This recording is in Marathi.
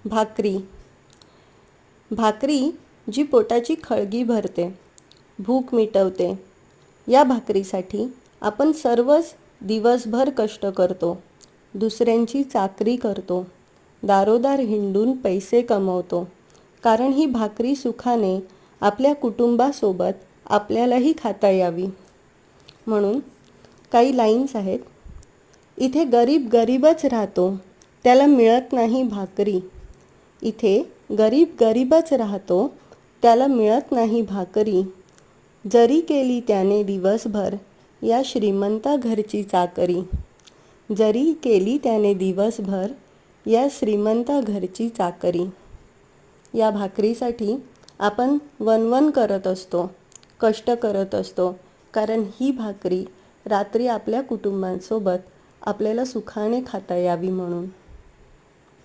भाकरी. भाकरी जी पोटाची खळगी भरते, भूक मिटवते, या भाकरीसाठी आपण सर्वच दिवसभर कष्ट करतो, दुसऱ्यांची चाकरी करतो, दारोदार हिंडून पैसे कमवतो, कारण ही भाकरी सुखाने आपल्या कुटुंबासोबत आपल्यालाही खाता यावी. म्हणून काही लाईन्स आहेत. इथे गरीब गरीबच राहतो, त्याला मिळत नाही भाकरी. इथे गरीब गरीबच राहतो, त्याला मिळत नाही भाकरी. जरी केली त्याने दिवसभर या श्रीमंता घरची चाकरी. जरी केली त्याने दिवसभर या श्रीमंता घरची चाकरी. या भाकरीसाठी आपण वणवण करत असतो, कष्ट करत असतो, कारण ही भाकरी रात्री आपल्या कुटुंबांसोबत आपल्याला सुखाने खाता यावी म्हणून.